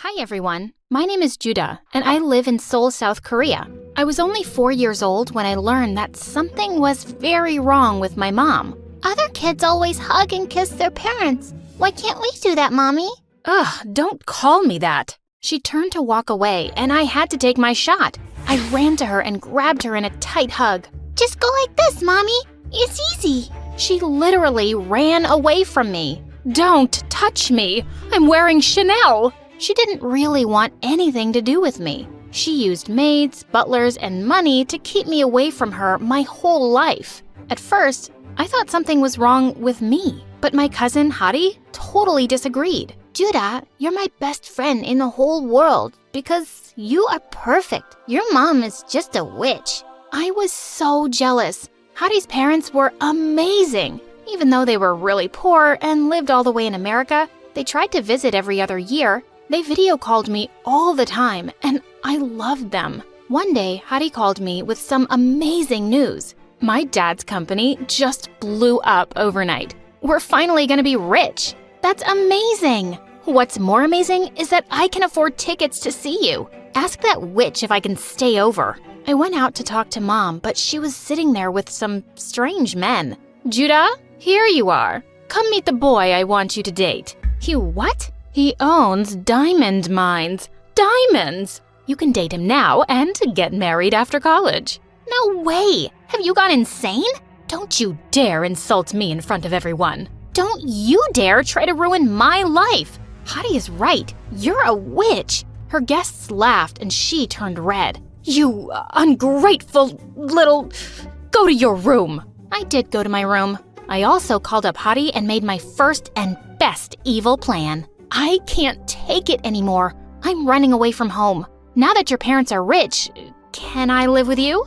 Hi everyone, my name is Judah, and I live in Seoul, South Korea. I was only 4 years old when I learned that something was very wrong with my mom. Other kids always hug and kiss their parents. Why can't we do that, Mommy? Ugh, don't call me that. She turned to walk away, and I had to take my shot. I ran to her and grabbed her in a tight hug. Just go like this, Mommy. It's easy. She literally ran away from me. Don't touch me. I'm wearing Chanel. She didn't really want anything to do with me. She used maids, butlers, and money to keep me away from her my whole life. At first, I thought something was wrong with me, but my cousin Hari totally disagreed. Judah, you're my best friend in the whole world because you are perfect. Your mom is just a witch. I was so jealous. Hari's parents were amazing. Even though they were really poor and lived all the way in America, they tried to visit every other year. They video called me all the time, and I loved them. One day, Hari called me with some amazing news. My dad's company just blew up overnight. We're finally gonna be rich. That's amazing. What's more amazing is that I can afford tickets to see you. Ask that witch if I can stay over. I went out to talk to Mom, but she was sitting there with some strange men. Judah, here you are. Come meet the boy I want you to date. You what? He owns diamond mines. Diamonds! You can date him now and get married after college. No way! Have you gone insane? Don't you dare insult me in front of everyone. Don't you dare try to ruin my life! Hari is right. You're a witch. Her guests laughed and she turned red. You ungrateful little... Go to your room. I did go to my room. I also called up Hari and made my first and best evil plan. I can't take it anymore. I'm running away from home. Now that your parents are rich, can I live with you?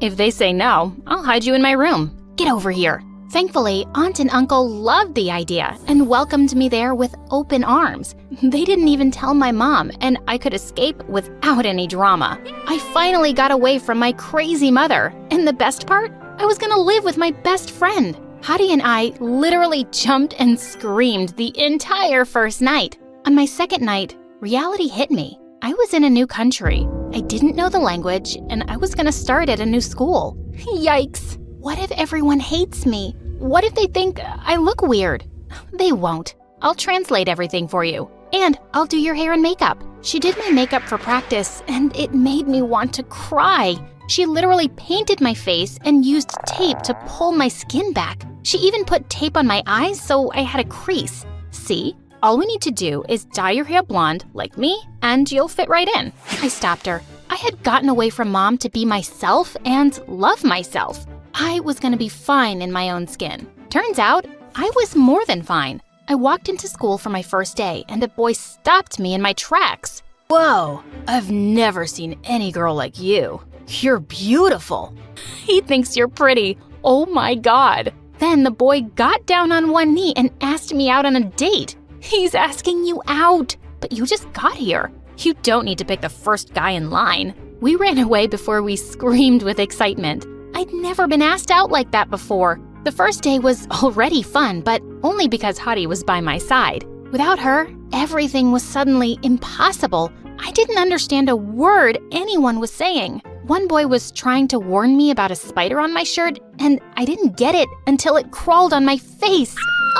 If they say no, I'll hide you in my room. Get over here. Thankfully, Aunt and Uncle loved the idea and welcomed me there with open arms. They didn't even tell my mom, and I could escape without any drama. I finally got away from my crazy mother, and the best part? I was gonna live with my best friend. Hari and I literally jumped and screamed the entire first night. On my second night, reality hit me. I was in a new country. I didn't know the language, and I was gonna start at a new school. Yikes! What if everyone hates me? What if they think I look weird? They won't. I'll translate everything for you. And I'll do your hair and makeup. She did my makeup for practice, and it made me want to cry. She literally painted my face and used tape to pull my skin back. She even put tape on my eyes so I had a crease. See? All we need to do is dye your hair blonde, like me, and you'll fit right in. I stopped her. I had gotten away from Mom to be myself and love myself. I was gonna be fine in my own skin. Turns out, I was more than fine. I walked into school for my first day, and a boy stopped me in my tracks. Whoa, I've never seen any girl like you. You're beautiful. He thinks you're pretty. Oh my God. Then the boy got down on one knee and asked me out on a date. He's asking you out, but you just got here. You don't need to pick the first guy in line. We ran away before we screamed with excitement. I'd never been asked out like that before. The first day was already fun, but only because Hari was by my side. Without her, everything was suddenly impossible. I didn't understand a word anyone was saying. One boy was trying to warn me about a spider on my shirt, and I didn't get it until it crawled on my face.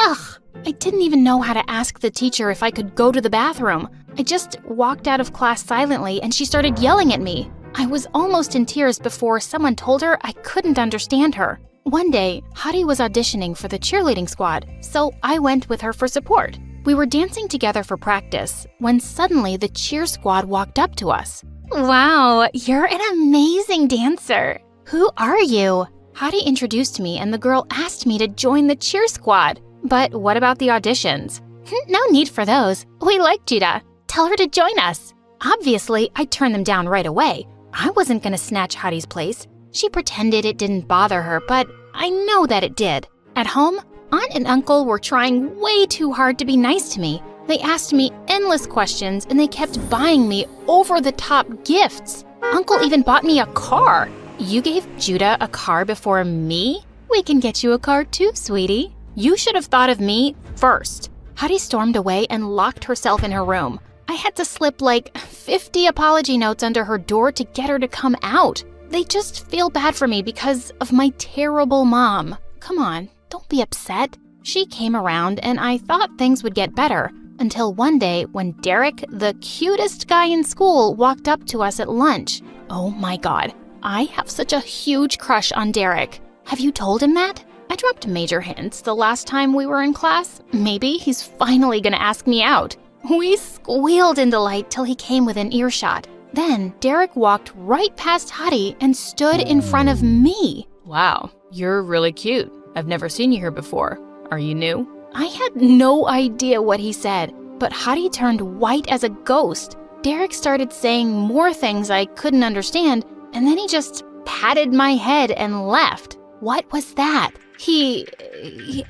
Ugh! I didn't even know how to ask the teacher if I could go to the bathroom. I just walked out of class silently, and she started yelling at me. I was almost in tears before someone told her I couldn't understand her. One day, Hari was auditioning for the cheerleading squad, so I went with her for support. We were dancing together for practice when suddenly the cheer squad walked up to us. Wow, you're an amazing dancer. Who are you? Hari introduced me and the girl asked me to join the cheer squad. But what about the auditions? No need for those. We like Judah. Tell her to join us. Obviously, I turned them down right away. I wasn't gonna snatch Hari's place. She pretended it didn't bother her, but I know that it did. At home, Aunt and Uncle were trying way too hard to be nice to me. They asked me endless questions and they kept buying me over-the-top gifts. Uncle even bought me a car. You gave Judah a car before me? We can get you a car too, sweetie. You should have thought of me first. Hari stormed away and locked herself in her room. I had to slip like 50 apology notes under her door to get her to come out. They just feel bad for me because of my terrible mom. Come on, don't be upset. She came around and I thought things would get better until one day when Derek, the cutest guy in school, walked up to us at lunch. Oh my God, I have such a huge crush on Derek. Have you told him that? I dropped major hints the last time we were in class. Maybe he's finally gonna ask me out. We squealed in delight till he came within earshot. Then Derek walked right past Hadi and stood in front of me. Wow, you're really cute. I've never seen you here before. Are you new? I had no idea what he said, but Hadi turned white as a ghost. Derek started saying more things I couldn't understand, and then he just patted my head and left. What was that? He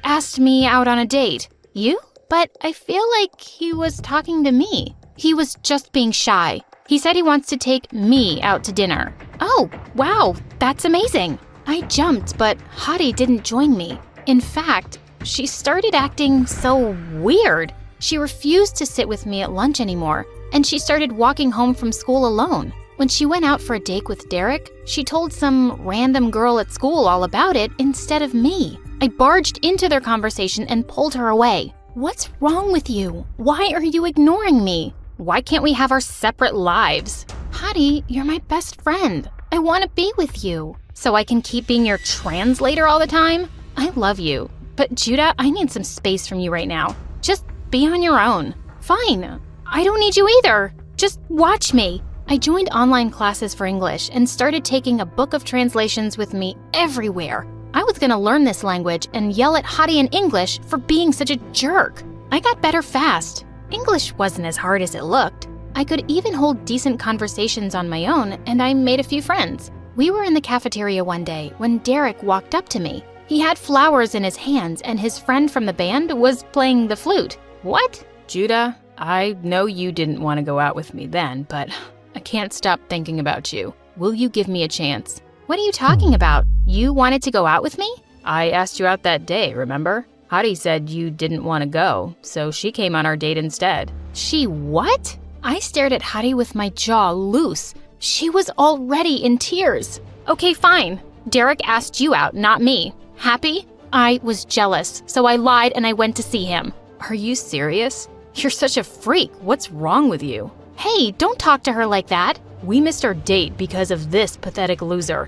asked me out on a date. You? But I feel like he was talking to me. He was just being shy. He said he wants to take me out to dinner. Oh, wow, that's amazing. I jumped, but Hadi didn't join me. In fact, she started acting so weird. She refused to sit with me at lunch anymore, and she started walking home from school alone. When she went out for a date with Derek, she told some random girl at school all about it instead of me. I barged into their conversation and pulled her away. What's wrong with you? Why are you ignoring me? Why can't we have our separate lives? Hadi, you're my best friend. I want to be with you. So I can keep being your translator all the time? I love you. But Judah, I need some space from you right now. Just be on your own. Fine. I don't need you either. Just watch me. I joined online classes for English and started taking a book of translations with me everywhere. I was gonna learn this language and yell at Hadi in English for being such a jerk. I got better fast. English wasn't as hard as it looked. I could even hold decent conversations on my own, and I made a few friends. We were in the cafeteria one day when Derek walked up to me. He had flowers in his hands, and his friend from the band was playing the flute. What? Judah, I know you didn't want to go out with me then, but I can't stop thinking about you. Will you give me a chance? What are you talking about? You wanted to go out with me? I asked you out that day, remember? Hadi said you didn't want to go, so she came on our date instead. She what? I stared at Hadi with my jaw loose. She was already in tears. Okay, fine. Derek asked you out, not me. Happy? I was jealous, so I lied and I went to see him. Are you serious? You're such a freak. What's wrong with you? Hey, don't talk to her like that. We missed our date because of this pathetic loser.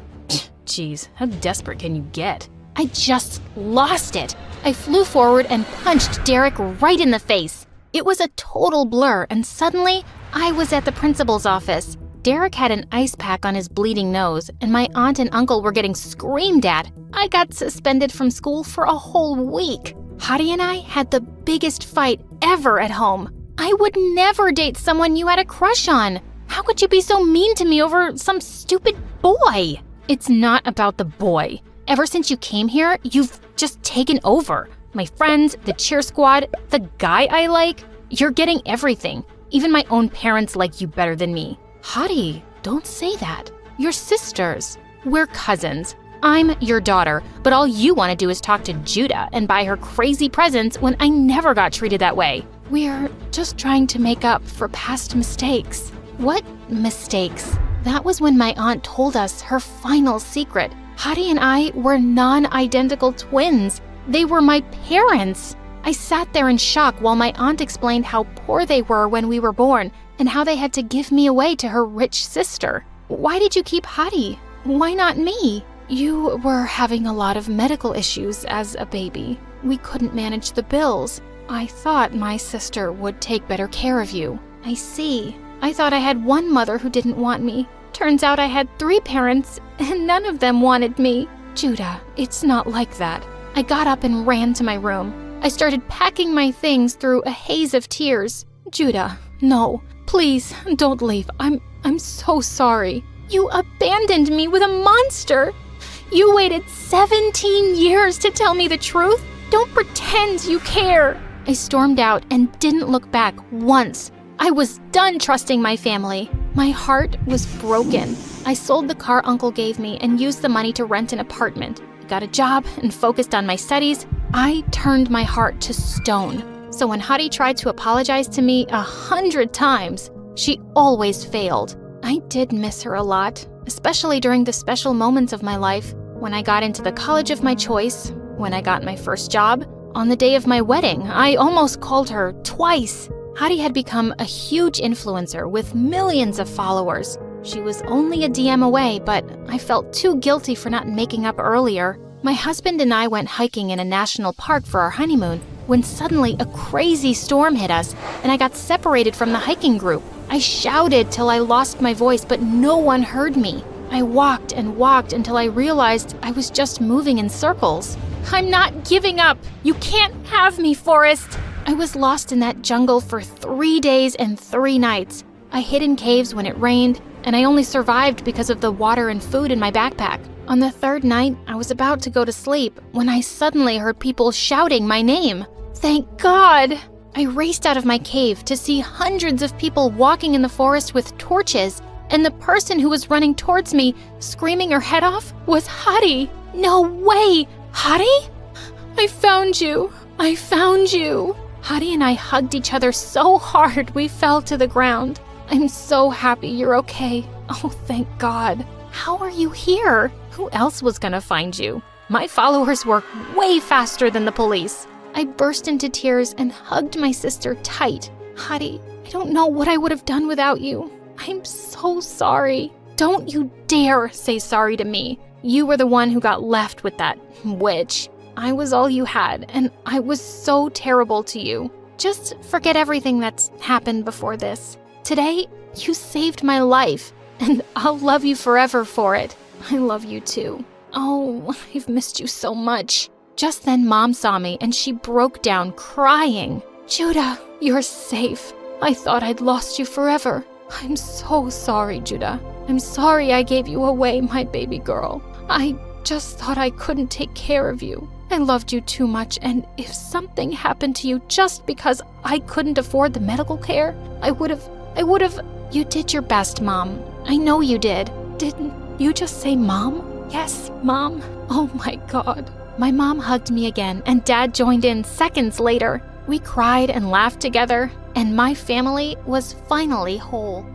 Jeez, how desperate can you get? I just lost it. I flew forward and punched Derek right in the face. It was a total blur, and suddenly, I was at the principal's office. Derek had an ice pack on his bleeding nose, and my aunt and uncle were getting screamed at. I got suspended from school for a whole week. Hadi and I had the biggest fight ever at home. I would never date someone you had a crush on. How could you be so mean to me over some stupid boy? It's not about the boy. Ever since you came here, you've just taken over. My friends, the cheer squad, the guy I like. You're getting everything. Even my own parents like you better than me. Hadi, don't say that. You're sisters. We're cousins. I'm your daughter, but all you want to do is talk to Judah and buy her crazy presents when I never got treated that way. We're just trying to make up for past mistakes. What mistakes? That was when my aunt told us her final secret. Hadi and I were non-identical twins. They were my parents. I sat there in shock while my aunt explained how poor they were when we were born and how they had to give me away to her rich sister. Why did you keep Hadi? Why not me? You were having a lot of medical issues as a baby. We couldn't manage the bills. I thought my sister would take better care of you. I see. I thought I had one mother who didn't want me. Turns out I had 3 parents, and none of them wanted me. Judah, it's not like that. I got up and ran to my room. I started packing my things through a haze of tears. Judah, no, please don't leave. I'm so sorry. You abandoned me with a monster. You waited 17 years to tell me the truth. Don't pretend you care. I stormed out and didn't look back once. I was done trusting my family. My heart was broken. I sold the car Uncle gave me and used the money to rent an apartment. I got a job and focused on my studies. I turned my heart to stone. So when Hadi tried to apologize to me 100 times, she always failed. I did miss her a lot, especially during the special moments of my life, when I got into the college of my choice, when I got my first job. On the day of my wedding, I almost called her twice. Hadi had become a huge influencer with millions of followers. She was only a DM away, but I felt too guilty for not making up earlier. My husband and I went hiking in a national park for our honeymoon when suddenly a crazy storm hit us and I got separated from the hiking group. I shouted till I lost my voice, but no one heard me. I walked and walked until I realized I was just moving in circles. I'm not giving up. You can't have me, Forrest. I was lost in that jungle for 3 days and 3 nights. I hid in caves when it rained, and I only survived because of the water and food in my backpack. On the 3rd night, I was about to go to sleep when I suddenly heard people shouting my name. Thank God! I raced out of my cave to see hundreds of people walking in the forest with torches, and the person who was running towards me, screaming her head off, was Hadi. No way! Hadi? I found you. I found you. Hadi and I hugged each other so hard we fell to the ground. I'm so happy you're okay. Oh, thank God. How are you here? Who else was gonna find you? My followers work way faster than the police. I burst into tears and hugged my sister tight. Hadi, I don't know what I would have done without you. I'm so sorry. Don't you dare say sorry to me. You were the one who got left with that witch. I was all you had, and I was so terrible to you. Just forget everything that's happened before this. Today, you saved my life, and I'll love you forever for it. I love you too. Oh, I've missed you so much. Just then, Mom saw me, and she broke down crying. Judah, you're safe. I thought I'd lost you forever. I'm so sorry, Judah. I'm sorry I gave you away, my baby girl. I just thought I couldn't take care of you. I loved you too much, and if something happened to you just because I couldn't afford the medical care, I would have... You did your best, Mom. I know you did. Didn't you just say Mom? Yes, Mom. Oh my God. My mom hugged me again, and Dad joined in seconds later. We cried and laughed together, and my family was finally whole.